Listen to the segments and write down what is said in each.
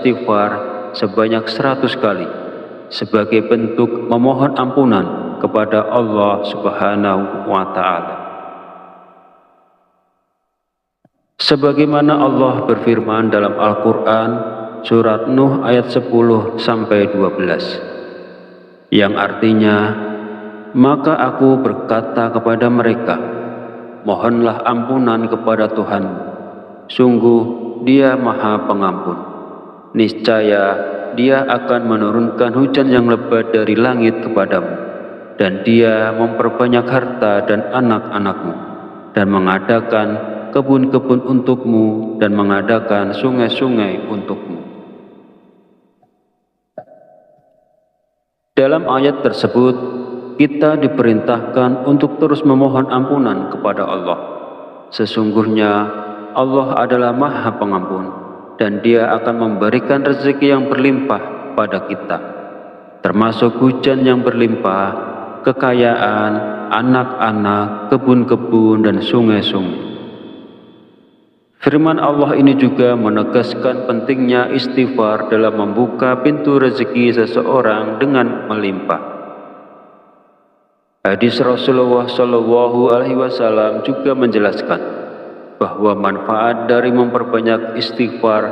istighfar sebanyak 100 kali sebagai bentuk memohon ampunan kepada Allah Subhanahu wa Ta'ala. Sebagaimana Allah berfirman dalam Al-Quran surat Nuh ayat 10-12, yang artinya, maka aku berkata kepada mereka, mohonlah ampunan kepada Tuhanmu, sungguh Dia Maha Pengampun. Niscaya Dia akan menurunkan hujan yang lebat dari langit kepadamu, dan Dia memperbanyak harta dan anak-anakmu, dan mengadakan kebun-kebun untukmu, dan mengadakan sungai-sungai untukmu. Dalam ayat tersebut, kita diperintahkan untuk terus memohon ampunan kepada Allah. Sesungguhnya Allah adalah Maha Pengampun, dan Dia akan memberikan rezeki yang berlimpah pada kita, termasuk hujan yang berlimpah, kekayaan, anak-anak, kebun-kebun, dan sungai-sungai. Firman Allah ini juga menegaskan pentingnya istighfar dalam membuka pintu rezeki seseorang dengan melimpah. Hadis Rasulullah SAW juga menjelaskan bahwa manfaat dari memperbanyak istighfar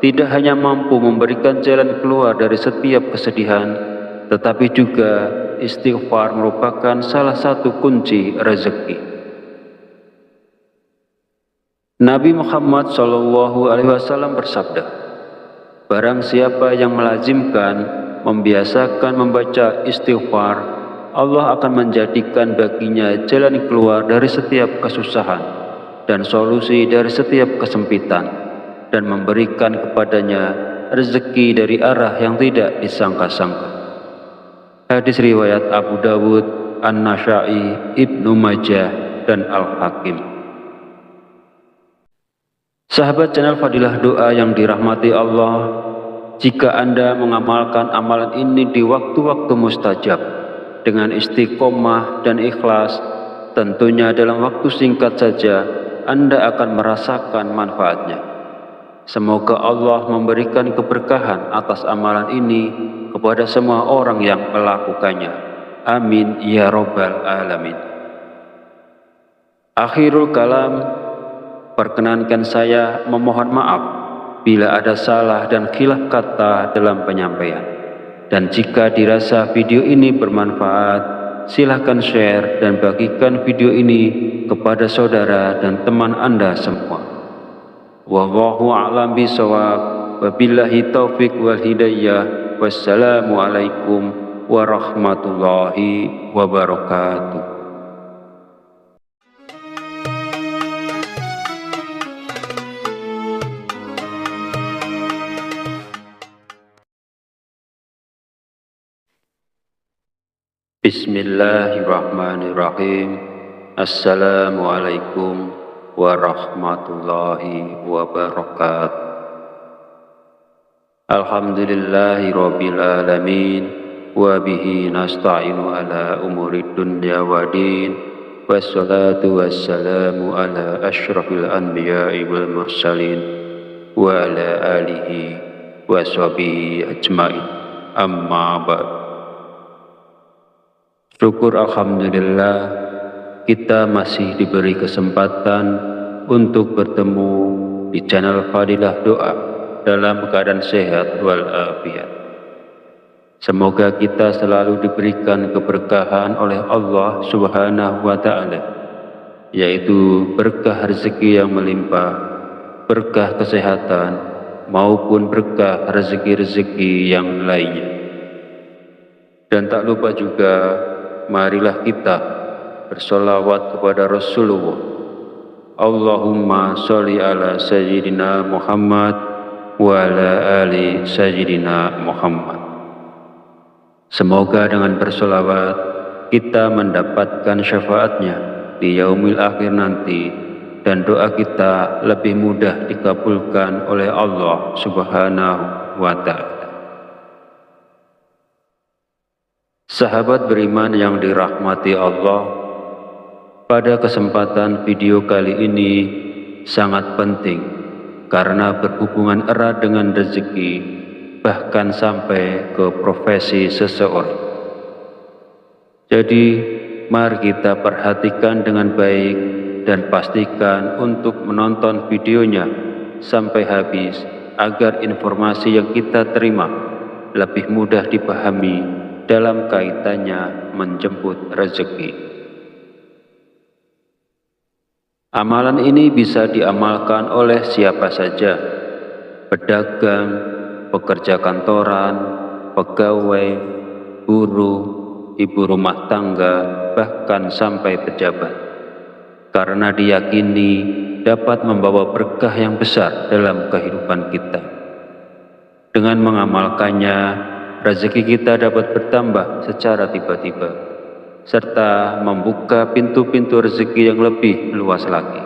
tidak hanya mampu memberikan jalan keluar dari setiap kesedihan, tetapi juga istighfar merupakan salah satu kunci rezeki. Nabi Muhammad SAW bersabda, barang siapa yang melazimkan, membiasakan membaca istighfar, Allah akan menjadikan baginya jalan keluar dari setiap kesusahan dan solusi dari setiap kesempitan, dan memberikan kepadanya rezeki dari arah yang tidak disangka-sangka. Hadis riwayat Abu Dawud, An-Nasa'i, Ibnu Majah, dan Al-Hakim. Sahabat channel Fadilah Doa yang dirahmati Allah, jika Anda mengamalkan amalan ini di waktu-waktu mustajab dengan istiqomah dan ikhlas, tentunya dalam waktu singkat saja Anda akan merasakan manfaatnya. Semoga Allah memberikan keberkahan atas amalan ini kepada semua orang yang melakukannya. Amin ya Rabbal Alamin. Akhirul kalam, perkenankan saya memohon maaf bila ada salah dan khilaf kata dalam penyampaian. Dan jika dirasa video ini bermanfaat, silahkan share dan bagikan video ini kepada saudara dan teman Anda semua. Wallahu a'lam bishawab. Wabillahi taufik wal hidayah. Wassalamualaikum warahmatullahi wabarakatuh. Bismillahirrahmanirrahim. Assalamualaikum warahmatullahi wabarakatuh. Alhamdulillahi rabbil alamin, wa bihi nasta'inu ala umuri dunya wa din, wassalatu wassalamu ala asyrafil anbiya'i wal mursalin, wa ala alihi wa sahbihi ajma'in. Amma ba'd. Syukur alhamdulillah, kita masih diberi kesempatan untuk bertemu di channel Fadilah Doa dalam keadaan sehat walafiat. Semoga kita selalu diberikan keberkahan oleh Allah Subhanahu wa Ta'ala, yaitu berkah rezeki yang melimpah, berkah kesehatan, maupun berkah rezeki-rezeki yang lainnya. Dan tak lupa juga, marilah kita bersolawat kepada Rasulullah. Allahumma sholli ala Sayyidina Muhammad wa ala ali Sayyidina Muhammad. Semoga dengan bersolawat kita mendapatkan syafaatnya di yaumil akhir nanti, dan doa kita lebih mudah dikabulkan oleh Allah Subhanahu wa Ta'ala. Sahabat beriman yang dirahmati Allah, pada kesempatan video kali ini sangat penting karena berhubungan erat dengan rezeki, bahkan sampai ke profesi seseorang. Jadi, mari kita perhatikan dengan baik dan pastikan untuk menonton videonya sampai habis agar informasi yang kita terima lebih mudah dipahami dalam kaitannya menjemput rezeki. Amalan ini bisa diamalkan oleh siapa saja, pedagang, pekerja kantoran, pegawai, buruh, ibu rumah tangga, bahkan sampai pejabat, karena diyakini dapat membawa berkah yang besar dalam kehidupan kita. Dengan mengamalkannya, rezeki kita dapat bertambah secara tiba-tiba, serta membuka pintu-pintu rezeki yang lebih luas lagi.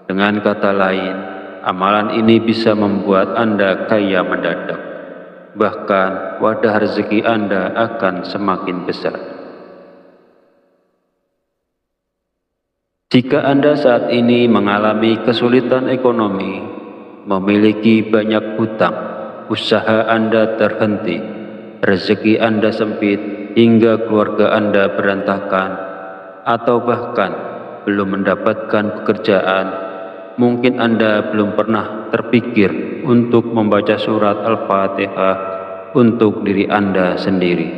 Dengan kata lain, amalan ini bisa membuat Anda kaya mendadak. Bahkan wadah rezeki Anda akan semakin besar. Jika Anda saat ini mengalami kesulitan ekonomi, memiliki banyak hutang, usaha Anda terhenti, rezeki Anda sempit hingga keluarga Anda berantakan, atau bahkan belum mendapatkan pekerjaan, mungkin Anda belum pernah terpikir untuk membaca surat Al-Fatihah untuk diri Anda sendiri.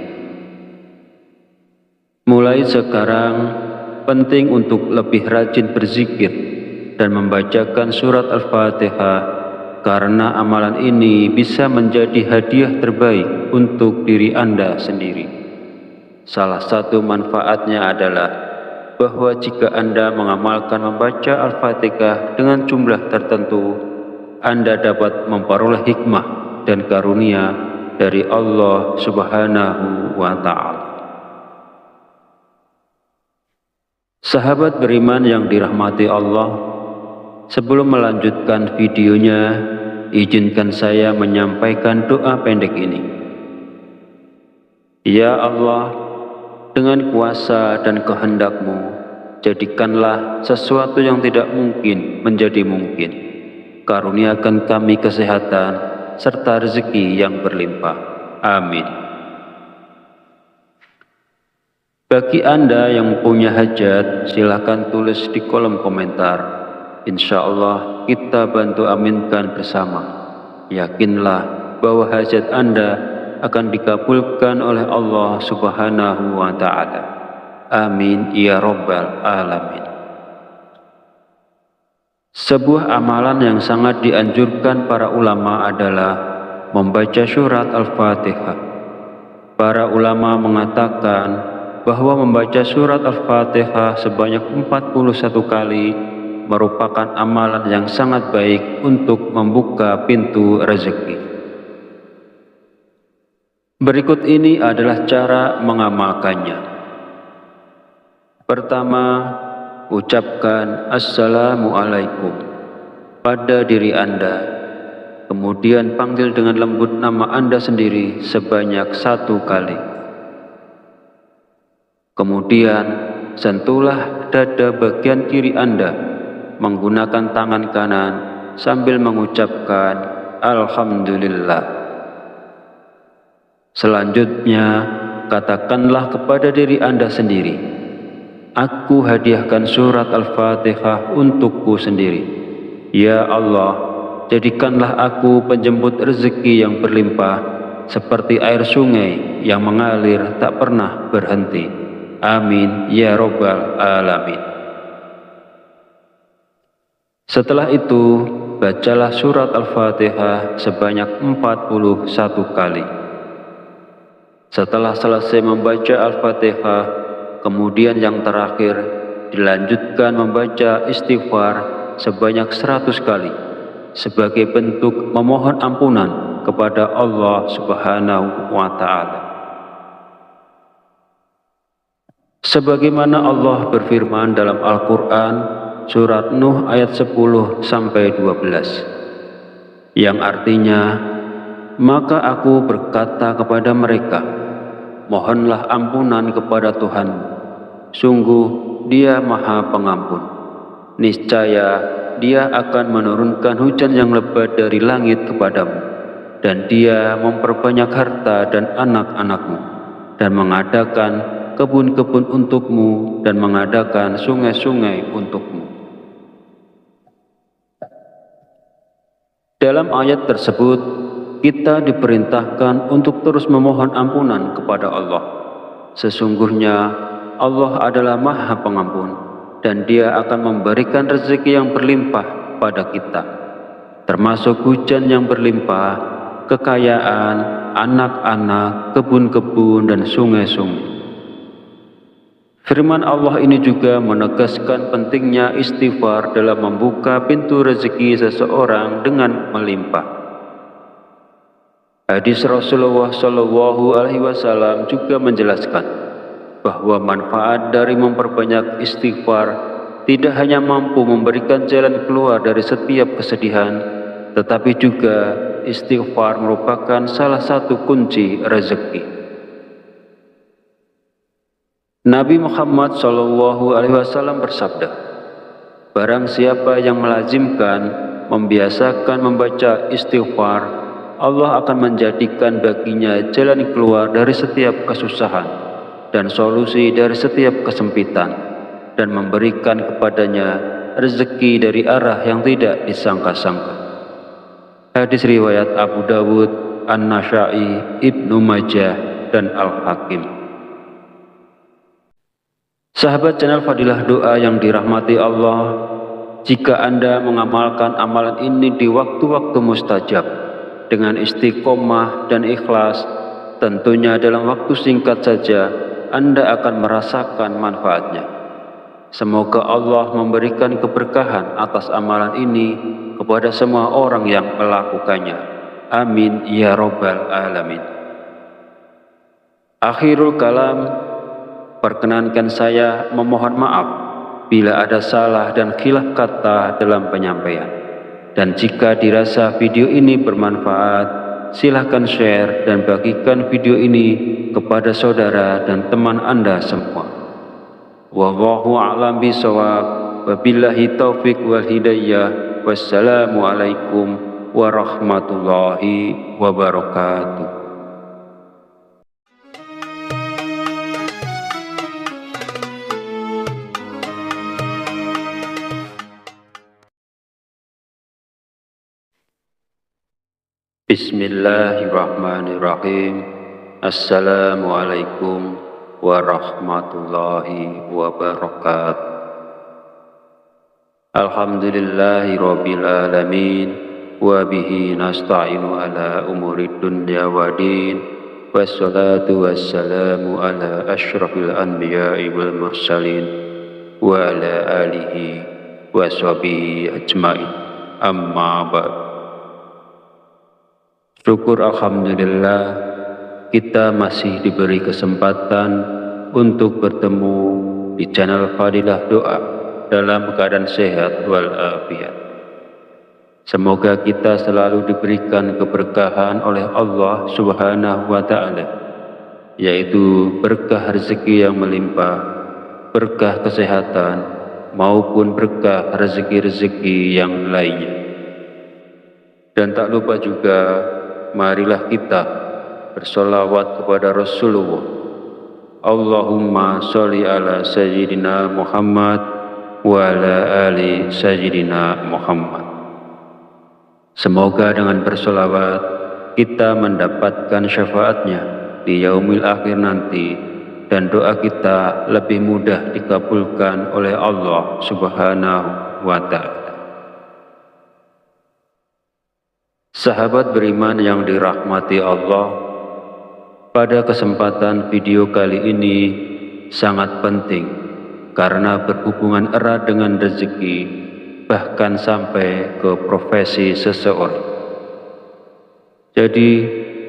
Mulai sekarang, penting untuk lebih rajin berzikir dan membacakan surat Al-Fatihah, karena amalan ini bisa menjadi hadiah terbaik untuk diri Anda sendiri. Salah satu manfaatnya adalah bahwa jika Anda mengamalkan membaca Al-Fatihah dengan jumlah tertentu, Anda dapat memperoleh hikmah dan karunia dari Allah Subhanahu wa Ta'ala. Sahabat beriman yang dirahmati Allah, sebelum melanjutkan videonya, izinkan saya menyampaikan doa pendek ini. Ya Allah, dengan kuasa dan kehendak-Mu, jadikanlah sesuatu yang tidak mungkin menjadi mungkin. Karuniakan kami kesehatan serta rezeki yang berlimpah. Amin. Bagi Anda yang punya hajat, silakan tulis di kolom komentar. Insya Allah kita bantu aminkan bersama. Yakinlah bahwa hajat Anda akan dikabulkan oleh Allah Subhanahu wa Ta'ala. Amin ya Rabbal Alamin. Sebuah amalan yang sangat dianjurkan para ulama adalah membaca surat Al-Fatihah. Para ulama mengatakan bahwa membaca surat Al-Fatihah sebanyak 41 kali merupakan amalan yang sangat baik untuk membuka pintu rezeki. Berikut ini adalah cara mengamalkannya. Pertama, ucapkan Assalamualaikum pada diri Anda. Kemudian panggil dengan lembut nama Anda sendiri sebanyak 1 kali. Kemudian, sentuhlah dada bagian kiri Anda menggunakan tangan kanan sambil mengucapkan Alhamdulillah. Selanjutnya, katakanlah kepada diri Anda sendiri, aku hadiahkan surat Al-Fatihah untukku sendiri. Ya Allah, jadikanlah aku penjemput rezeki yang berlimpah, seperti air sungai yang mengalir tak pernah berhenti. Amin ya Rabbal Alamin. Setelah itu, bacalah surat Al-Fatihah sebanyak 41 kali. Setelah selesai membaca Al-Fatihah, kemudian yang terakhir dilanjutkan membaca istighfar sebanyak 100 kali sebagai bentuk memohon ampunan kepada Allah Subhanahu wa Ta'ala. Sebagaimana Allah berfirman dalam Al-Quran surat Nuh ayat 10-12, yang artinya, maka aku berkata kepada mereka, mohonlah ampunan kepada Tuhan, sungguh Dia Maha Pengampun. niscaya Dia akan menurunkan hujan yang lebat dari langit kepadamu, dan Dia memperbanyak harta dan anak-anakmu, dan mengadakan kebun-kebun untukmu, dan mengadakan sungai-sungai untukmu. Dalam ayat tersebut, kita diperintahkan untuk terus memohon ampunan kepada Allah. Sesungguhnya Allah adalah Maha Pengampun, dan Dia akan memberikan rezeki yang berlimpah pada kita, termasuk hujan yang berlimpah, kekayaan, anak-anak, kebun-kebun, dan sungai-sungai. Firman Allah ini juga menegaskan pentingnya istighfar dalam membuka pintu rezeki seseorang dengan melimpah. Hadis Rasulullah SAW juga menjelaskan bahwa manfaat dari memperbanyak istighfar tidak hanya mampu memberikan jalan keluar dari setiap kesedihan, tetapi juga istighfar merupakan salah satu kunci rezeki. Nabi Muhammad SAW bersabda, "Barang siapa yang melazimkan, membiasakan membaca istighfar, Allah akan menjadikan baginya jalan keluar dari setiap kesusahan dan solusi dari setiap kesempitan, dan memberikan kepadanya rezeki dari arah yang tidak disangka-sangka." Hadis riwayat Abu Dawud, An-Nasa'i, Ibnu Majah, dan Al-Hakim. Sahabat channel Fadilah Doa yang dirahmati Allah, jika Anda mengamalkan amalan ini di waktu-waktu mustajab dengan istiqomah dan ikhlas, tentunya dalam waktu singkat saja Anda akan merasakan manfaatnya. Semoga Allah memberikan keberkahan atas amalan ini kepada semua orang yang melakukannya. Amin ya Rabbal Alamin. Akhirul kalam, perkenankan saya memohon maaf bila ada salah dan khilaf kata dalam penyampaian. Dan jika dirasa video ini bermanfaat, silahkan share dan bagikan video ini kepada saudara dan teman Anda semua. Wallahu a'lam bishawab. Wabillahi taufik wal hidayah. Wassalamualaikum warahmatullahi wabarakatuh. Bismillahirrahmanirrahim. Assalamualaikum warahmatullahi wabarakatuh. Alhamdulillahi rabbil alamin, wa bihi nasta'inu ala umurid dunya wa din, wassalatu wassalamu ala asyrafil anbiya'i wal mursalin, wa ala alihi wa sahbihi ajma'in. Amma ba'd. Syukur alhamdulillah kita masih diberi kesempatan untuk bertemu di channel Fadilah Doa dalam keadaan sehat walafiat. Semoga kita selalu diberikan keberkahan oleh Allah Subhanahu wa Ta'ala, yaitu berkah rezeki yang melimpah, berkah kesehatan, maupun berkah rezeki-rezeki yang lainnya. Dan tak lupa juga, marilah kita bersolawat kepada Rasulullah. Allahumma sholli ala Sayyidina Muhammad wa ala ali Sayyidina Muhammad. Semoga dengan bersolawat kita mendapatkan syafaatnya di yaumil akhir nanti, dan doa kita lebih mudah dikabulkan oleh Allah Subhanahu wa Ta'ala. Sahabat beriman yang dirahmati Allah, pada kesempatan video kali ini sangat penting karena berhubungan erat dengan rezeki, bahkan sampai ke profesi seseorang. Jadi,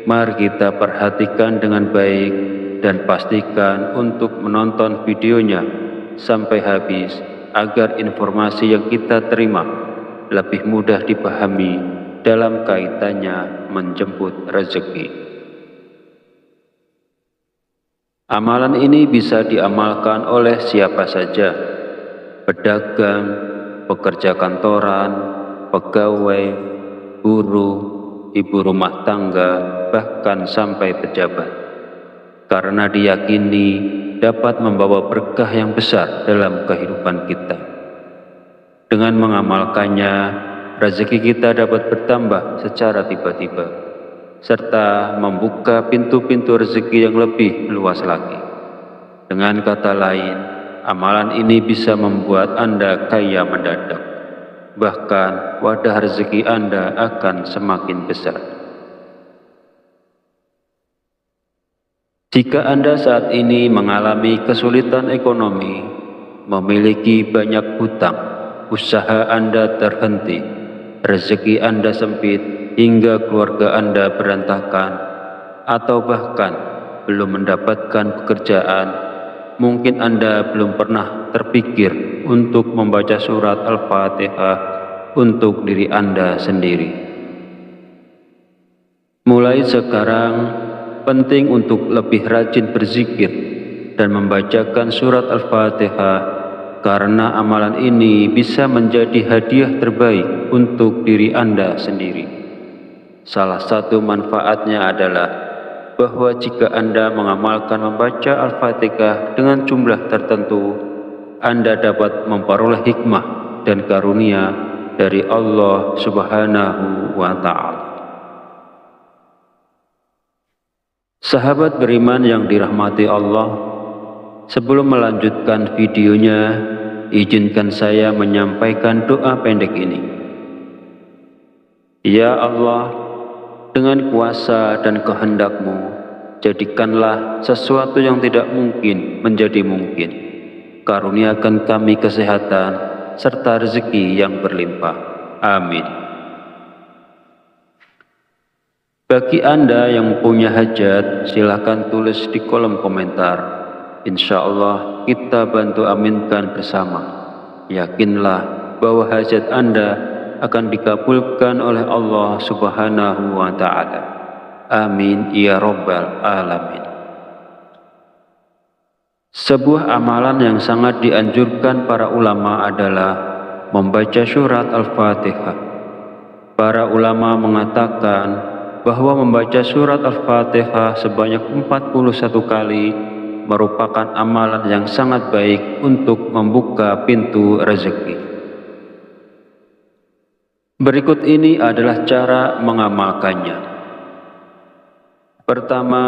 mari kita perhatikan dengan baik dan pastikan untuk menonton videonya sampai habis agar informasi yang kita terima lebih mudah dipahami dalam kaitannya menjemput rezeki. Amalan ini bisa diamalkan oleh siapa saja, pedagang, pekerja kantoran, pegawai, buruh, ibu rumah tangga, bahkan sampai pejabat. Karena diyakini dapat membawa berkah yang besar dalam kehidupan kita. Dengan mengamalkannya, rezeki kita dapat bertambah secara tiba-tiba, serta membuka pintu-pintu rezeki yang lebih luas lagi. Dengan kata lain, amalan ini bisa membuat Anda kaya mendadak. Bahkan wadah rezeki Anda akan semakin besar. Jika Anda saat ini mengalami kesulitan ekonomi, memiliki banyak hutang, usaha Anda terhenti, rezeki Anda sempit hingga keluarga Anda berantakan, atau bahkan belum mendapatkan pekerjaan, mungkin Anda belum pernah terpikir untuk membaca surat Al-Fatihah untuk diri Anda sendiri. Mulai sekarang, penting untuk lebih rajin berzikir dan membacakan surat Al-Fatihah, karena amalan ini bisa menjadi hadiah terbaik untuk diri Anda sendiri. Salah satu manfaatnya adalah bahwa jika Anda mengamalkan membaca Al-Fatihah dengan jumlah tertentu, Anda dapat memperoleh hikmah dan karunia dari Allah Subhanahu wa Ta'ala. Sahabat beriman yang dirahmati Allah, sebelum melanjutkan videonya, izinkan saya menyampaikan doa pendek ini. Ya Allah, dengan kuasa dan kehendak-Mu, jadikanlah sesuatu yang tidak mungkin menjadi mungkin. Karuniakan kami kesehatan serta rezeki yang berlimpah. Amin. Bagi Anda yang punya hajat, silakan tulis di kolom komentar. Insya Allah kita bantu aminkan bersama. Yakinlah bahwa hajat Anda akan dikabulkan oleh Allah Subhanahu wa Ta'ala. Amin ya Rabbal Alamin. Sebuah amalan yang sangat dianjurkan para ulama adalah membaca surat Al-Fatihah. Para ulama mengatakan bahwa membaca surat Al-Fatihah sebanyak 41 kali merupakan amalan yang sangat baik untuk membuka pintu rezeki. Berikut ini adalah cara mengamalkannya. Pertama,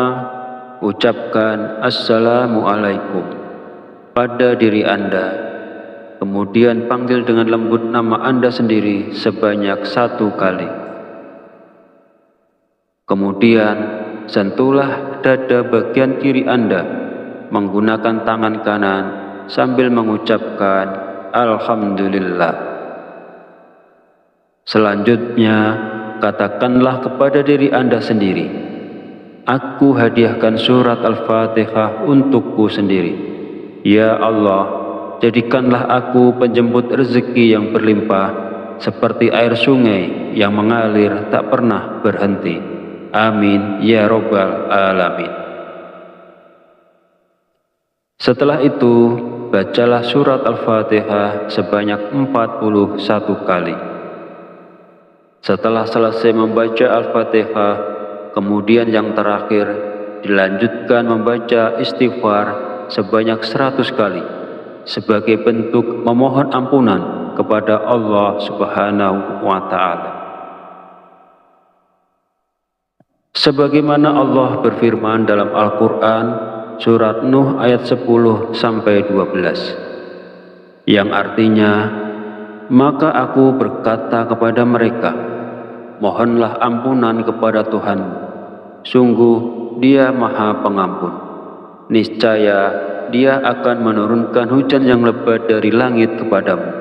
ucapkan Assalamualaikum pada diri Anda. Kemudian panggil dengan lembut nama Anda sendiri sebanyak 1 kali. Kemudian sentuhlah dada bagian kiri Anda menggunakan tangan kanan sambil mengucapkan Alhamdulillah. Selanjutnya, katakanlah kepada diri Anda sendiri, aku hadiahkan surat Al-Fatihah untukku sendiri. Ya Allah, jadikanlah aku penjemput rezeki yang berlimpah, seperti air sungai yang mengalir tak pernah berhenti. Amin ya Rabbal Alamin. Setelah itu, bacalah surat Al-Fatihah sebanyak 41 kali. Setelah selesai membaca Al-Fatihah, kemudian yang terakhir dilanjutkan membaca istighfar sebanyak 100 kali sebagai bentuk memohon ampunan kepada Allah Subhanahu wa Ta'ala. Sebagaimana Allah berfirman dalam Al-Quran surat Nuh ayat 10-12, yang artinya, maka aku berkata kepada mereka, mohonlah ampunan kepada Tuhanmu, sungguh Dia Maha Pengampun. Niscaya Dia akan menurunkan hujan yang lebat dari langit kepadamu,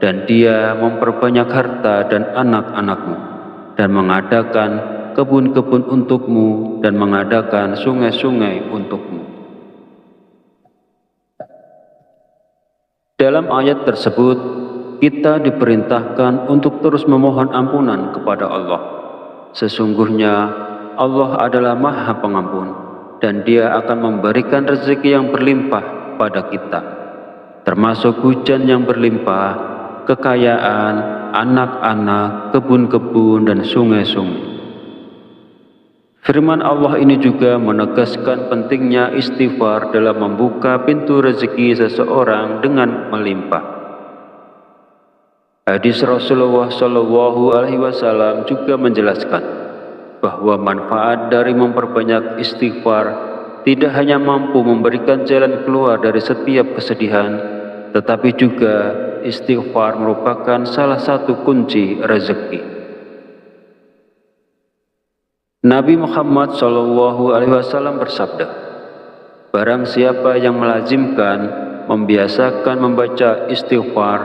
dan Dia memperbanyak harta dan anak-anakmu, dan mengadakan kebun-kebun untukmu, dan mengadakan sungai-sungai untukmu. Dalam ayat tersebut, kita diperintahkan untuk terus memohon ampunan kepada Allah. Sesungguhnya Allah adalah Maha Pengampun, dan Dia akan memberikan rezeki yang berlimpah pada kita, termasuk hujan yang berlimpah, kekayaan, anak-anak, kebun-kebun, dan sungai-sungai. Firman Allah ini juga menegaskan pentingnya istighfar dalam membuka pintu rezeki seseorang dengan melimpah. Hadis Rasulullah Shallallahu Alaihi Wasallam juga menjelaskan bahwa manfaat dari memperbanyak istighfar tidak hanya mampu memberikan jalan keluar dari setiap kesedihan, tetapi juga istighfar merupakan salah satu kunci rezeki. Nabi Muhammad SAW bersabda, barang siapa yang melazimkan, membiasakan membaca istighfar,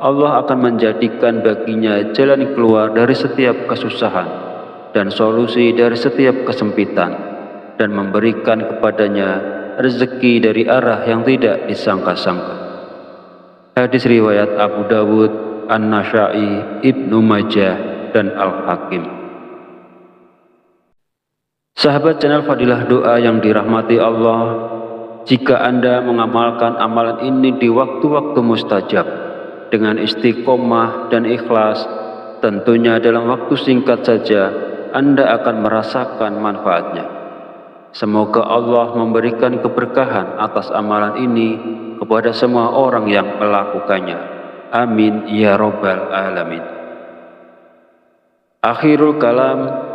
Allah akan menjadikan baginya jalan keluar dari setiap kesusahan dan solusi dari setiap kesempitan, dan memberikan kepadanya rezeki dari arah yang tidak disangka-sangka. Hadis riwayat Abu Dawud, An-Nasa'i, Ibnu Majah, dan Al-Hakim. Sahabat channel Fadilah Doa yang dirahmati Allah, jika Anda mengamalkan amalan ini di waktu-waktu mustajab dengan istiqomah dan ikhlas, tentunya dalam waktu singkat saja Anda akan merasakan manfaatnya. Semoga Allah memberikan keberkahan atas amalan ini kepada semua orang yang melakukannya. Amin ya Rabbal Alamin. Akhirul kalam,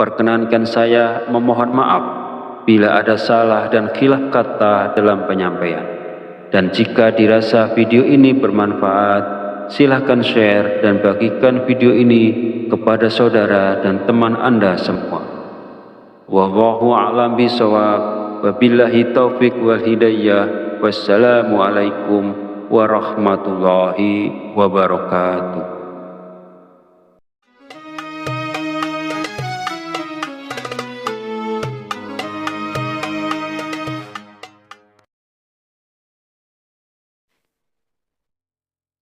perkenankan saya memohon maaf bila ada salah dan khilaf kata dalam penyampaian. Dan jika dirasa video ini bermanfaat, silahkan share dan bagikan video ini kepada saudara dan teman Anda semua. Wallahu a'lam bishawab. Wabillahi taufik wal hidayah. Wassalamualaikum warahmatullahi wabarakatuh.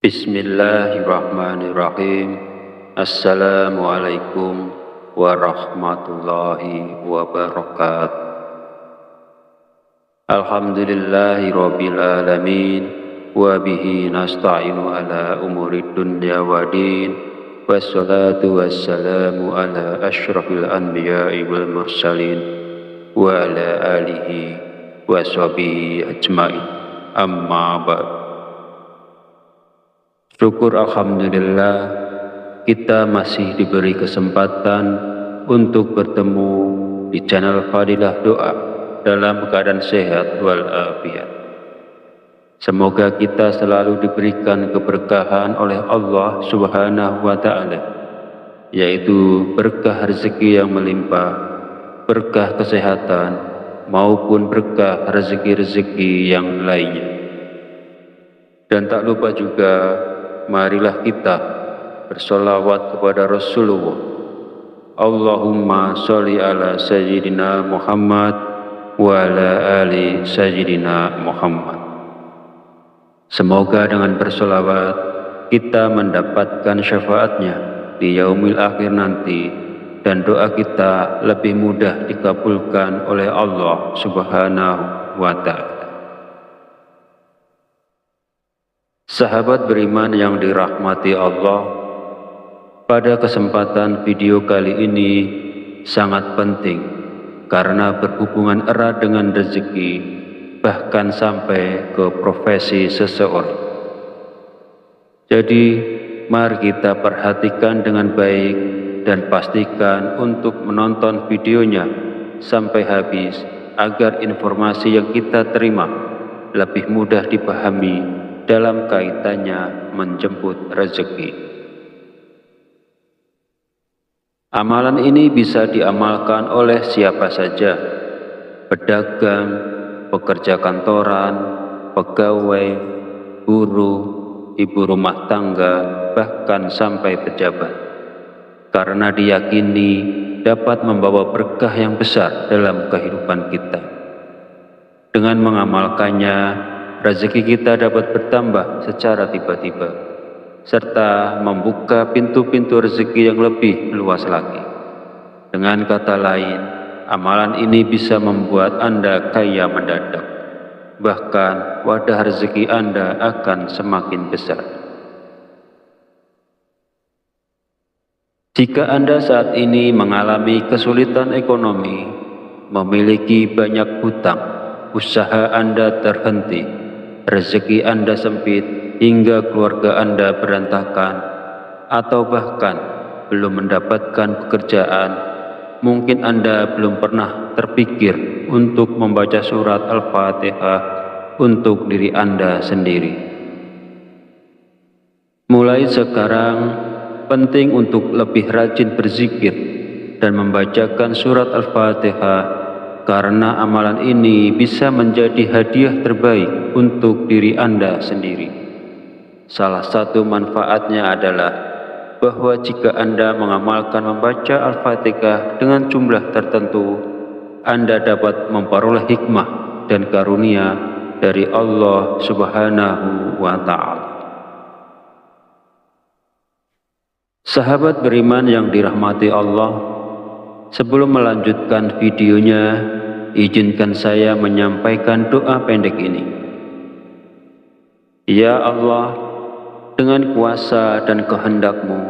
Bismillahirrahmanirrahim. Assalamualaikum warahmatullahi wabarakatuh. Alhamdulillahi rabbil alamin, wa bihi nasta'inu ala umurid dunya wa din, wassalatu wassalamu ala asyrafil anbiya'i wal mursalin, wa ala alihi wa sahbihi ajma'in. Amma ba'd. Syukur alhamdulillah kita masih diberi kesempatan untuk bertemu di channel Fadilah Doa dalam keadaan sehat walafiat. Semoga kita selalu diberikan keberkahan oleh Allah Subhanahu wa Ta'ala, yaitu berkah rezeki yang melimpah, berkah kesehatan, maupun berkah rezeki-rezeki yang lainnya. Dan tak lupa juga, marilah kita bersolawat kepada Rasulullah. Allahumma sholli ala Sayyidina Muhammad wa ala ali Sayyidina Muhammad. Semoga dengan bersolawat kita mendapatkan syafaatnya di yaumil akhir nanti, dan doa kita lebih mudah dikabulkan oleh Allah Subhanahu wa Ta'ala. Sahabat beriman yang dirahmati Allah, pada kesempatan video kali ini sangat penting karena berhubungan erat dengan rezeki, bahkan sampai ke profesi seseorang. Jadi, mari kita perhatikan dengan baik dan pastikan untuk menonton videonya sampai habis agar informasi yang kita terima lebih mudah dipahami dalam kaitannya menjemput rezeki. Amalan ini bisa diamalkan oleh siapa saja, pedagang, pekerja kantoran, pegawai, buruh, ibu rumah tangga, bahkan sampai pejabat, karena diyakini dapat membawa berkah yang besar dalam kehidupan kita. Dengan mengamalkannya, rezeki kita dapat bertambah secara tiba-tiba, serta membuka pintu-pintu rezeki yang lebih luas lagi. Dengan kata lain, amalan ini bisa membuat Anda kaya mendadak. Bahkan wadah rezeki Anda akan semakin besar. Jika Anda saat ini mengalami kesulitan ekonomi, memiliki banyak hutang, usaha Anda terhenti, rezeki Anda sempit, hingga keluarga Anda berantakan, atau bahkan belum mendapatkan pekerjaan, mungkin Anda belum pernah terpikir untuk membaca surat Al-Fatihah untuk diri Anda sendiri. Mulai sekarang, penting untuk lebih rajin berzikir dan membacakan surat Al-Fatihah, karena amalan ini bisa menjadi hadiah terbaik untuk diri Anda sendiri. Salah satu manfaatnya adalah bahwa jika Anda mengamalkan membaca Al-Fatihah dengan jumlah tertentu, Anda dapat memperoleh hikmah dan karunia dari Allah Subhanahu wa Ta'ala. Sahabat beriman yang dirahmati Allah, sebelum melanjutkan videonya, izinkan saya menyampaikan doa pendek ini. Ya Allah, dengan kuasa dan kehendak-Mu,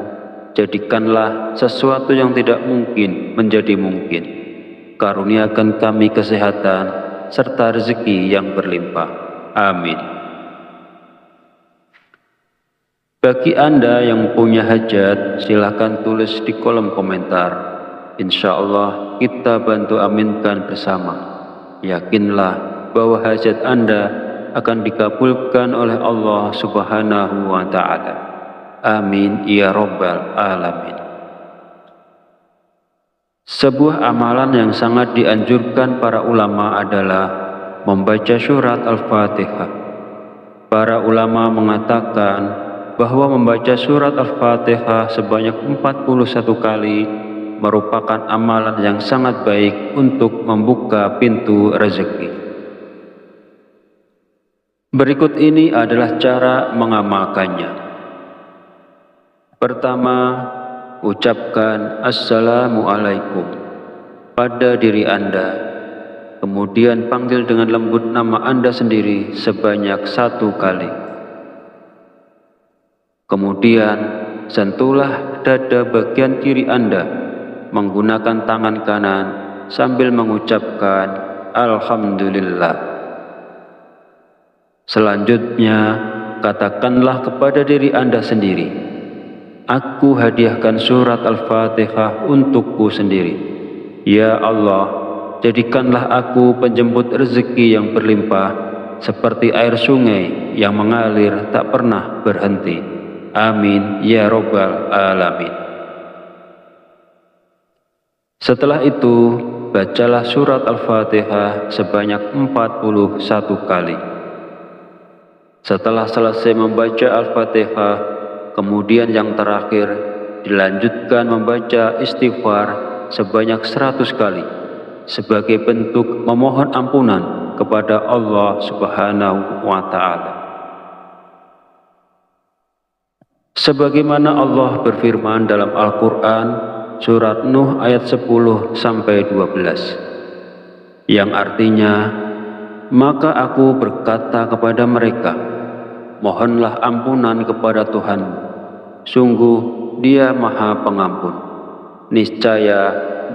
jadikanlah sesuatu yang tidak mungkin menjadi mungkin. Karuniakan kami kesehatan serta rezeki yang berlimpah. Amin. Bagi Anda yang punya hajat, silakan tulis di kolom komentar. Insya Allah kita bantu aminkan bersama. Yakinlah bahwa hajat Anda akan dikabulkan oleh Allah Subhanahu wa Ta'ala. Amin ya Rabbal Alamin. Sebuah amalan yang sangat dianjurkan para ulama adalah membaca surat Al-Fatihah. Para ulama mengatakan bahwa membaca surat Al-Fatihah sebanyak 41 kali merupakan amalan yang sangat baik untuk membuka pintu rezeki. Berikut ini adalah cara mengamalkannya. Pertama, ucapkan Assalamualaikum pada diri Anda, kemudian panggil dengan lembut nama Anda sendiri sebanyak 1 kali. Kemudian, sentuhlah dada bagian kiri Anda menggunakan tangan kanan sambil mengucapkan Alhamdulillah. Selanjutnya, katakanlah kepada diri Anda sendiri, aku hadiahkan surat Al-Fatihah untukku sendiri. Ya Allah, jadikanlah aku penjemput rezeki yang berlimpah, seperti air sungai yang mengalir tak pernah berhenti. Amin ya Rabbal Alamin. Setelah itu, bacalah surat Al-Fatihah sebanyak 41 kali. Setelah selesai membaca Al-Fatihah, kemudian yang terakhir dilanjutkan membaca istighfar sebanyak 100 kali sebagai bentuk memohon ampunan kepada Allah Subhanahu wa Ta'ala. Sebagaimana Allah berfirman dalam Al-Quran surat Nuh ayat 10-12, yang artinya, maka aku berkata kepada mereka, mohonlah ampunan kepada Tuhanmu, sungguh Dia Maha Pengampun. Niscaya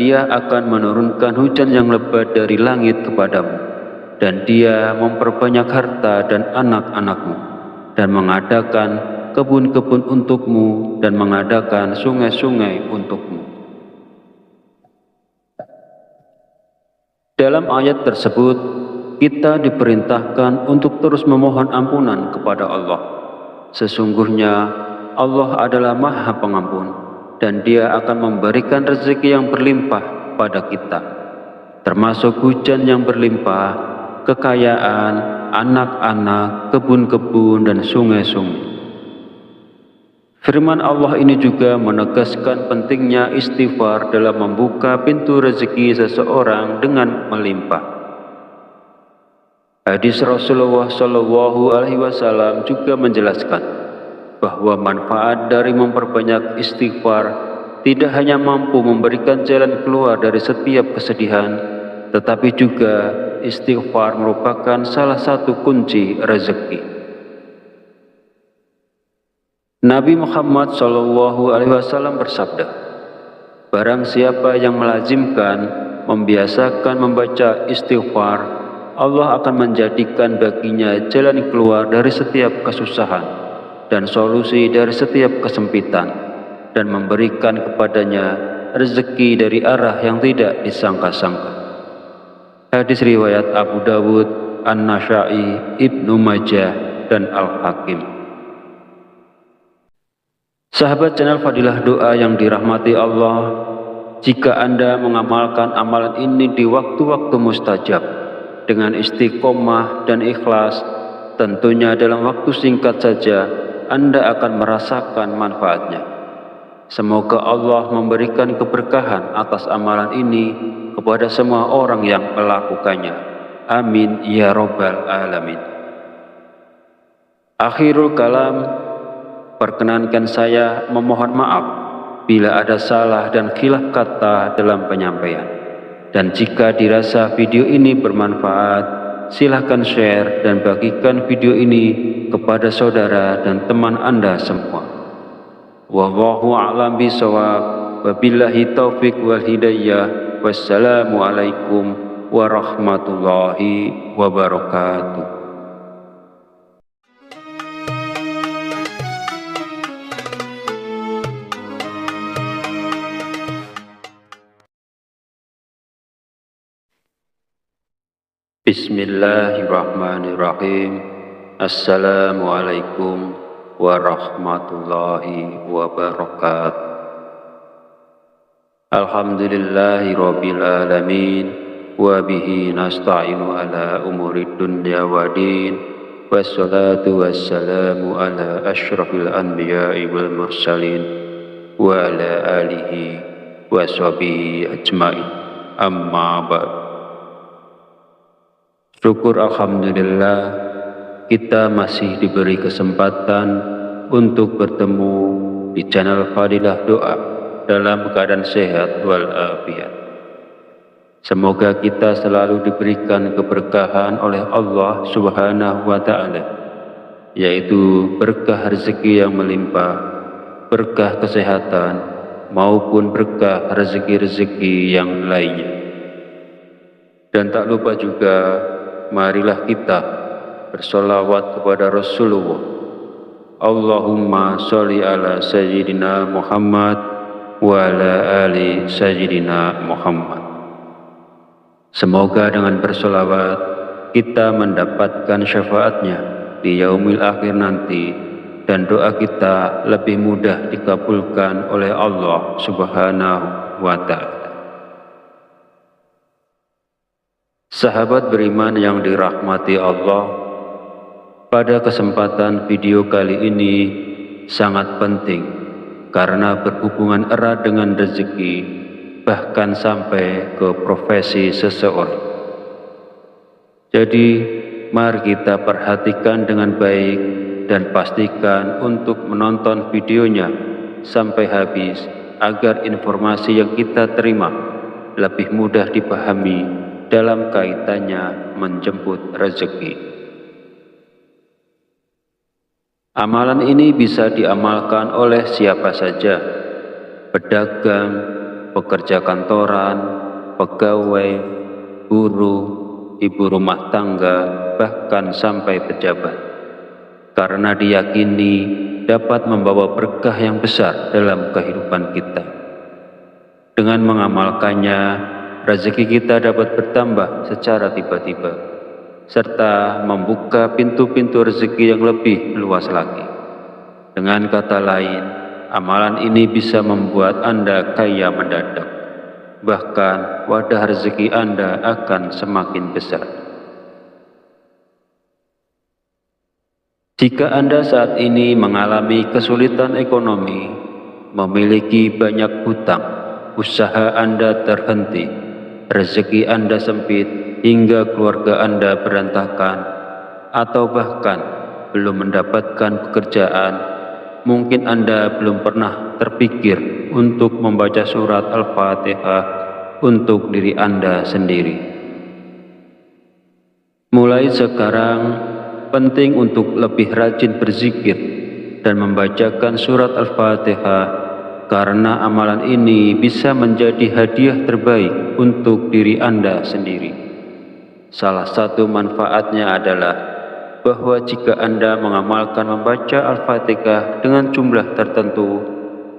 Dia akan menurunkan hujan yang lebat dari langit kepadamu, dan Dia memperbanyak harta dan anak-anakmu, dan mengadakan kebun-kebun untukmu, dan mengadakan sungai-sungai untukmu. Dalam ayat tersebut, kita diperintahkan untuk terus memohon ampunan kepada Allah. Sesungguhnya Allah adalah Maha Pengampun, dan Dia akan memberikan rezeki yang berlimpah pada kita, termasuk hujan yang berlimpah, kekayaan, anak-anak, kebun-kebun, dan sungai-sungai. Firman Allah ini juga menegaskan pentingnya istighfar dalam membuka pintu rezeki seseorang dengan melimpah. Hadis Rasulullah SAW juga menjelaskan bahwa manfaat dari memperbanyak istighfar tidak hanya mampu memberikan jalan keluar dari setiap kesedihan, tetapi juga istighfar merupakan salah satu kunci rezeki. Nabi Muhammad SAW bersabda, Barang siapa yang melazimkan, membiasakan membaca istighfar, Allah akan menjadikan baginya jalan keluar dari setiap kesusahan dan solusi dari setiap kesempitan, dan memberikan kepadanya rezeki dari arah yang tidak disangka-sangka. Hadis riwayat Abu Dawud, An-Nasa'i, Ibnu Majah, dan Al-Hakim. Sahabat channel Fadilah Doa yang dirahmati Allah, jika Anda mengamalkan amalan ini di waktu-waktu mustajab dengan istiqomah dan ikhlas, tentunya dalam waktu singkat saja Anda akan merasakan manfaatnya. Semoga Allah memberikan keberkahan atas amalan ini kepada semua orang yang melakukannya. Amin ya Rabbal Alamin. Akhirul kalam, perkenankan saya memohon maaf bila ada salah dan khilaf kata dalam penyampaian. Dan jika dirasa video ini bermanfaat, silahkan share dan bagikan video ini kepada saudara dan teman Anda semua. Wallahu a'lam bishawab. Wabillahi taufik wal hidayah. Wassalamualaikum warahmatullahi wabarakatuh. Bismillahirrahmanirrahim. Assalamualaikum warahmatullahi wabarakatuh. Alhamdulillahi rabbil alamin, wa bihi nasta'inu ala umurid dunya wa din, wassalatu wassalamu ala asyrafil anbiya'i wal mursalin, wa ala alihi wa sahbihi ajma'in. Amma ba'd. Syukur alhamdulillah, kita masih diberi kesempatan untuk bertemu di channel Fadilah Doa dalam keadaan sehat walafiat. Semoga kita selalu diberikan keberkahan oleh Allah Subhanahu wa Ta'ala, yaitu berkah rezeki yang melimpah, berkah kesehatan, maupun berkah rezeki-rezeki yang lainnya. Dan tak lupa juga, marilah kita bersolawat kepada Rasulullah. Allahumma sholli ala Sayyidina Muhammad wa ala ali Sayyidina Muhammad. Semoga dengan bersolawat kita mendapatkan syafaatnya di yaumil akhir nanti, dan doa kita lebih mudah dikabulkan oleh Allah Subhanahu wa Ta'ala. Sahabat beriman yang dirahmati Allah, pada kesempatan video kali ini sangat penting karena berhubungan erat dengan rezeki, bahkan sampai ke profesi seseorang. Jadi, mari kita perhatikan dengan baik dan pastikan untuk menonton videonya sampai habis agar informasi yang kita terima lebih mudah dipahami dalam kaitannya menjemput rezeki. Amalan ini bisa diamalkan oleh siapa saja, pedagang, pekerja kantoran, pegawai, buruh, ibu rumah tangga, bahkan sampai pejabat, karena diyakini dapat membawa berkah yang besar dalam kehidupan kita. Dengan mengamalkannya, rezeki kita dapat bertambah secara tiba-tiba, serta membuka pintu-pintu rezeki yang lebih luas lagi. Dengan kata lain, amalan ini bisa membuat Anda kaya mendadak. Bahkan wadah rezeki Anda akan semakin besar. Jika Anda saat ini mengalami kesulitan ekonomi, memiliki banyak hutang, usaha Anda terhenti, rezeki Anda sempit, hingga keluarga Anda berantakan, atau bahkan belum mendapatkan pekerjaan, mungkin Anda belum pernah terpikir untuk membaca surat Al-Fatihah untuk diri Anda sendiri. Mulai sekarang, penting untuk lebih rajin berzikir dan membacakan surat Al-Fatihah karena amalan ini bisa menjadi hadiah terbaik untuk diri Anda sendiri. Salah satu manfaatnya adalah bahwa jika Anda mengamalkan membaca Al-Fatihah dengan jumlah tertentu,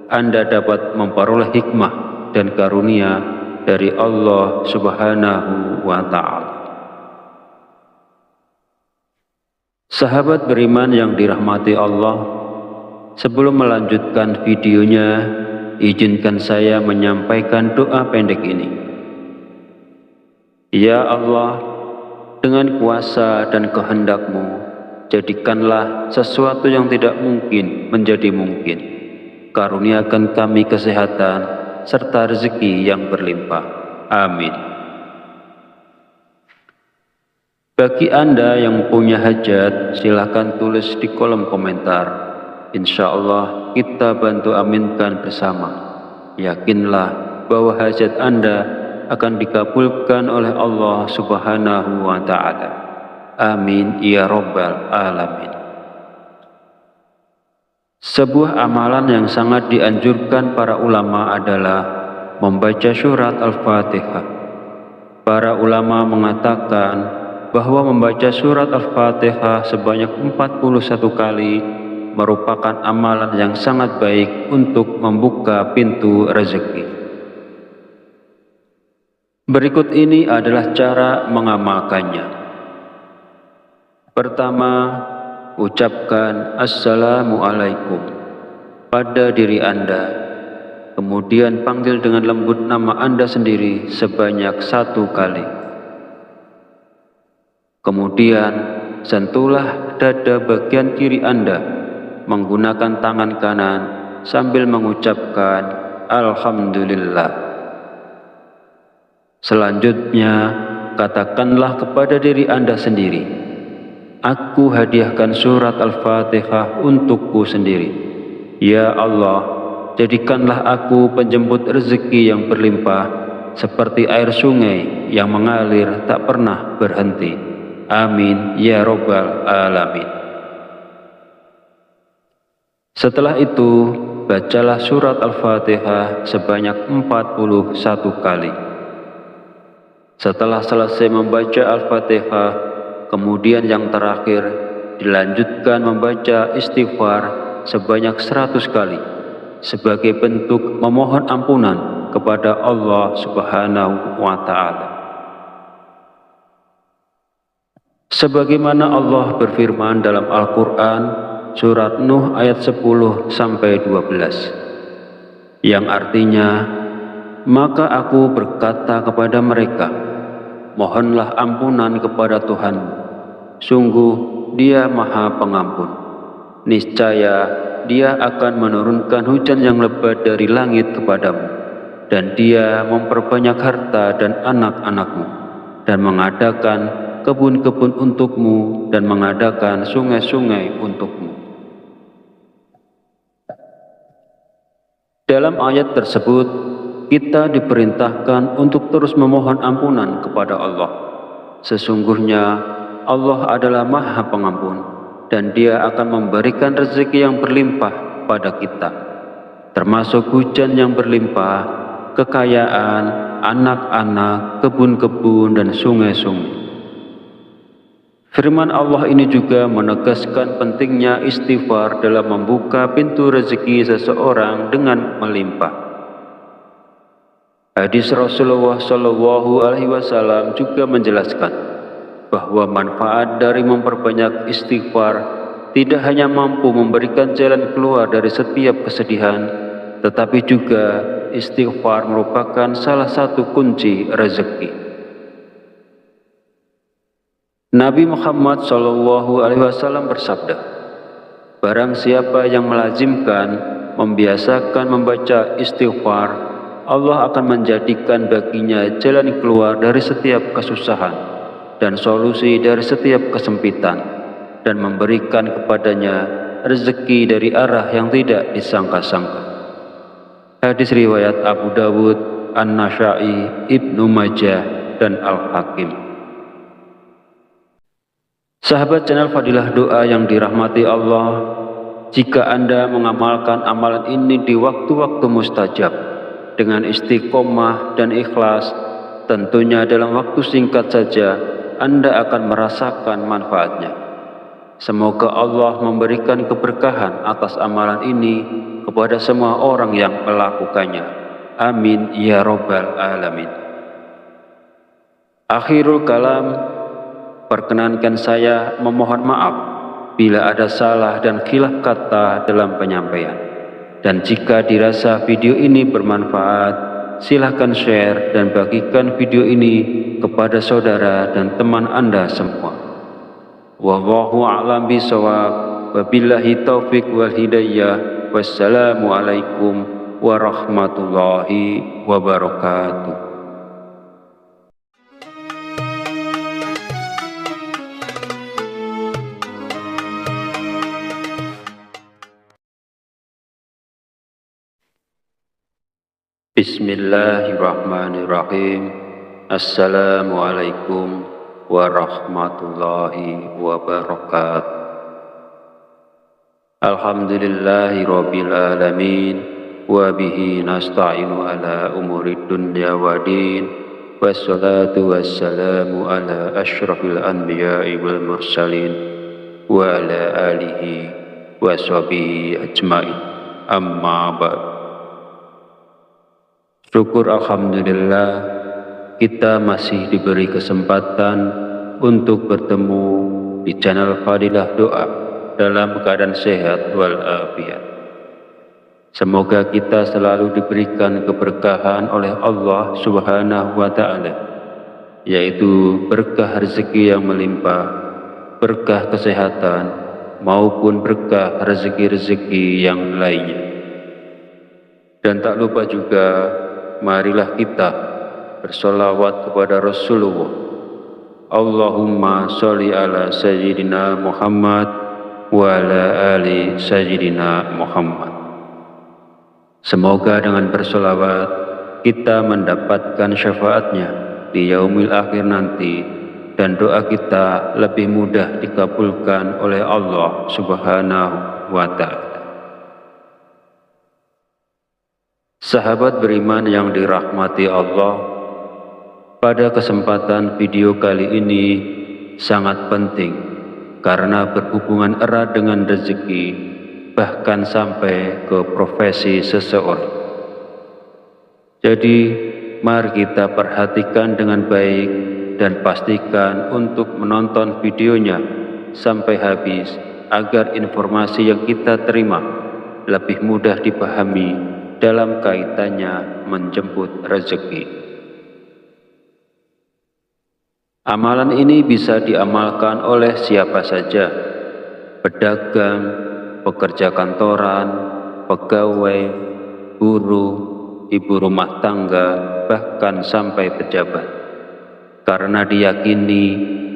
Anda dapat memperoleh hikmah dan karunia dari Allah Subhanahu wa Ta'ala. Sahabat beriman yang dirahmati Allah, sebelum melanjutkan videonya, izinkan saya menyampaikan doa pendek ini. Ya Allah, dengan kuasa dan kehendak-Mu, jadikanlah sesuatu yang tidak mungkin menjadi mungkin. Karuniakan kami kesehatan serta rezeki yang berlimpah. Amin. Bagi Anda yang punya hajat, silakan tulis di kolom komentar. Insya Allah kita bantu aminkan bersama. Yakinlah bahwa hajat Anda akan dikabulkan oleh Allah Subhanahu wa Ta'ala. Amin ya Rabbal Alamin. Sebuah amalan yang sangat dianjurkan para ulama adalah membaca surat Al-Fatihah. Para ulama mengatakan bahwa membaca surat Al-Fatihah sebanyak 41 kali merupakan amalan yang sangat baik untuk membuka pintu rezeki. Berikut ini adalah cara mengamalkannya. Pertama, ucapkan Assalamualaikum pada diri Anda. Kemudian panggil dengan lembut nama Anda sendiri sebanyak 1 kali. Kemudian sentuhlah dada bagian kiri Anda menggunakan tangan kanan sambil mengucapkan Alhamdulillah. Selanjutnya, katakanlah kepada diri Anda sendiri, aku hadiahkan surat Al-Fatihah untukku sendiri. Ya Allah, jadikanlah aku penjemput rezeki yang berlimpah seperti air sungai yang mengalir tak pernah berhenti. Amin ya Rabbal Alamin. Setelah itu, bacalah surat Al-Fatihah sebanyak 41 kali. Setelah selesai membaca Al-Fatihah, kemudian yang terakhir dilanjutkan membaca istighfar sebanyak 100 kali sebagai bentuk memohon ampunan kepada Allah Subhanahu wa Ta'ala. Sebagaimana Allah berfirman dalam Al-Quran surat Nuh ayat 10-12 yang artinya, maka aku berkata kepada mereka, mohonlah ampunan kepada Tuhanmu, sungguh Dia Maha Pengampun. Niscaya Dia akan menurunkan hujan yang lebat dari langit kepadamu, dan Dia memperbanyak harta dan anak-anakmu, dan mengadakan kebun-kebun untukmu, dan mengadakan sungai-sungai untukmu. Dalam ayat tersebut, kita diperintahkan untuk terus memohon ampunan kepada Allah. Sesungguhnya Allah adalah Maha Pengampun, dan Dia akan memberikan rezeki yang berlimpah pada kita, termasuk hujan yang berlimpah, kekayaan, anak-anak, kebun-kebun, dan sungai-sungai. Firman Allah ini juga menegaskan pentingnya istighfar dalam membuka pintu rezeki seseorang dengan melimpah. Hadis Rasulullah SAW juga menjelaskan bahwa manfaat dari memperbanyak istighfar tidak hanya mampu memberikan jalan keluar dari setiap kesedihan, tetapi juga istighfar merupakan salah satu kunci rezeki. Nabi Muhammad SAW bersabda, barang siapa yang melazimkan, membiasakan membaca istighfar, Allah akan menjadikan baginya jalan keluar dari setiap kesusahan dan solusi dari setiap kesempitan, dan memberikan kepadanya rezeki dari arah yang tidak disangka-sangka. Hadis riwayat Abu Dawud, An-Nasa'i, Ibnu Majah, dan Al-Hakim. Sahabat channel Fadilah Doa yang dirahmati Allah, jika Anda mengamalkan amalan ini di waktu-waktu mustajab dengan istiqomah dan ikhlas, tentunya dalam waktu singkat saja Anda akan merasakan manfaatnya. Semoga Allah memberikan keberkahan atas amalan ini kepada semua orang yang melakukannya. Amin ya Rabbal Alamin. Akhirul kalam, perkenankan saya memohon maaf bila ada salah dan khilaf kata dalam penyampaian. Dan jika dirasa video ini bermanfaat, silahkan share dan bagikan video ini kepada saudara dan teman Anda semua. Wallahu a'lam bishawab. Wabillahi taufik wal hidayah. Wassalamualaikum warahmatullahi wabarakatuh. Bismillahirrahmanirrahim. Assalamualaikum warahmatullahi wabarakatuh. Alhamdulillahi rabbil alamin, wa bihi nasta'inu ala umurid dunya wa din, wassalatu wassalamu ala asyrafil anbiya'i wal mursalin, wa ala alihi wa sahbihi ajma'in. Amma ba'd. Syukur alhamdulillah, kita masih diberi kesempatan untuk bertemu di channel Fadilah Doa dalam keadaan sehat walafiat. Semoga kita selalu diberikan keberkahan oleh Allah Subhanahu wa Ta'ala, yaitu berkah rezeki yang melimpah, berkah kesehatan, maupun berkah rezeki-rezeki yang lainnya. Dan tak lupa juga, marilah kita bersolawat kepada Rasulullah. Allahumma sholli ala Sayyidina Muhammad wa ala ali Sayyidina Muhammad. Semoga dengan bersolawat kita mendapatkan syafaatnya di yaumil akhir nanti, dan doa kita lebih mudah dikabulkan oleh Allah Subhanahu wa Ta'ala. Sahabat beriman yang dirahmati Allah, pada kesempatan video kali ini sangat penting karena berhubungan erat dengan rezeki, bahkan sampai ke profesi seseorang. Jadi, mari kita perhatikan dengan baik dan pastikan untuk menonton videonya sampai habis agar informasi yang kita terima lebih mudah dipahami dalam kaitannya menjemput rezeki. Amalan ini bisa diamalkan oleh siapa saja, pedagang, pekerja kantoran, pegawai, buruh, ibu rumah tangga, bahkan sampai pejabat, karena diyakini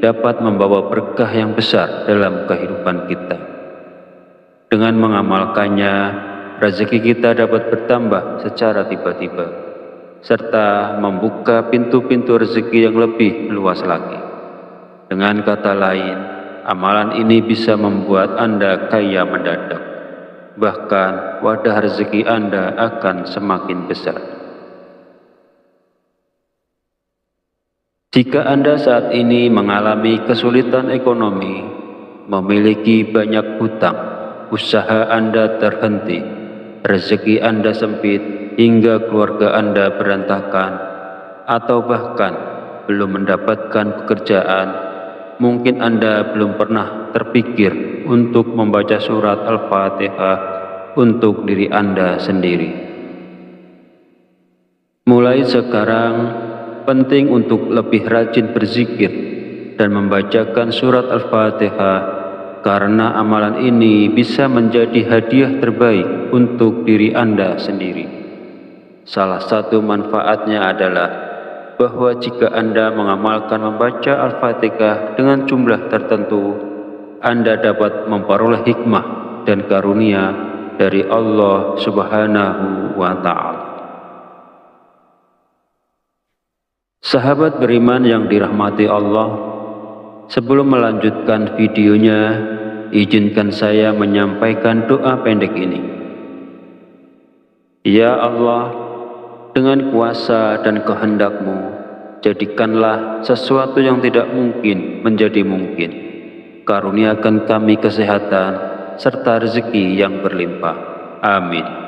dapat membawa berkah yang besar dalam kehidupan kita. Dengan mengamalkannya, rezeki kita dapat bertambah secara tiba-tiba, serta membuka pintu-pintu rezeki yang lebih luas lagi. Dengan kata lain, amalan ini bisa membuat Anda kaya mendadak. Bahkan wadah rezeki Anda akan semakin besar. Jika Anda saat ini mengalami kesulitan ekonomi, memiliki banyak hutang, usaha Anda terhenti, rezeki Anda sempit, hingga keluarga Anda berantakan, atau bahkan belum mendapatkan pekerjaan, mungkin Anda belum pernah terpikir untuk membaca surat Al-Fatihah untuk diri Anda sendiri. Mulai sekarang, penting untuk lebih rajin berzikir dan membacakan surat Al-Fatihah, karena amalan ini bisa menjadi hadiah terbaik untuk diri Anda sendiri. Salah satu manfaatnya adalah bahwa jika Anda mengamalkan membaca Al-Fatihah dengan jumlah tertentu, Anda dapat memperoleh hikmah dan karunia dari Allah Subhanahu wa Ta'ala. Sahabat beriman yang dirahmati Allah, sebelum melanjutkan videonya, izinkan saya menyampaikan doa pendek ini. Ya Allah, dengan kuasa dan kehendak-Mu, jadikanlah sesuatu yang tidak mungkin menjadi mungkin. Karuniakan kami kesehatan serta rezeki yang berlimpah. Amin.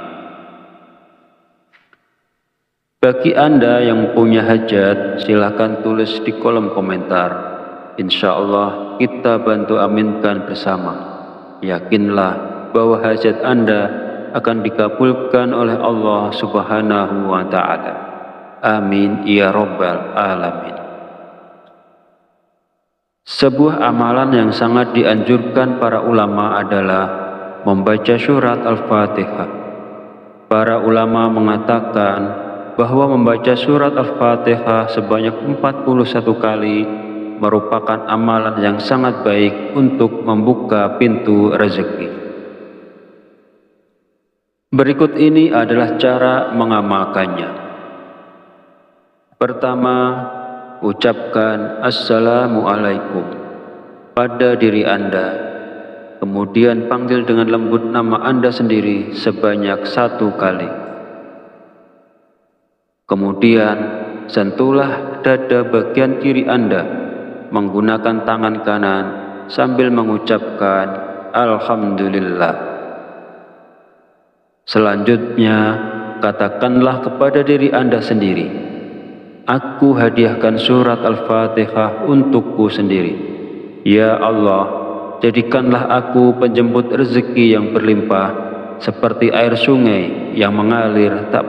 Bagi Anda yang punya hajat, silakan tulis di kolom komentar. Insya Allah kita bantu aminkan bersama. Yakinlah bahwa hajat Anda akan dikabulkan oleh Allah Subhanahu wa Ta'ala. Amin ya Rabbal Alamin. Sebuah amalan yang sangat dianjurkan para ulama adalah membaca surat Al-Fatihah. Para ulama mengatakan bahwa membaca surat Al-Fatihah sebanyak 41 kali merupakan amalan yang sangat baik untuk membuka pintu rezeki. Berikut ini adalah cara mengamalkannya. Pertama, ucapkan Assalamualaikum pada diri Anda, kemudian panggil dengan lembut nama Anda sendiri sebanyak 1 kali. Kemudian sentuhlah dada bagian kiri Anda menggunakan tangan kanan sambil mengucapkan Alhamdulillah. Selanjutnya, katakanlah kepada diri Anda sendiri, aku hadiahkan surat Al-Fatihah untukku sendiri. Ya Allah, jadikanlah aku penjemput rezeki yang berlimpah seperti air sungai yang mengalir tak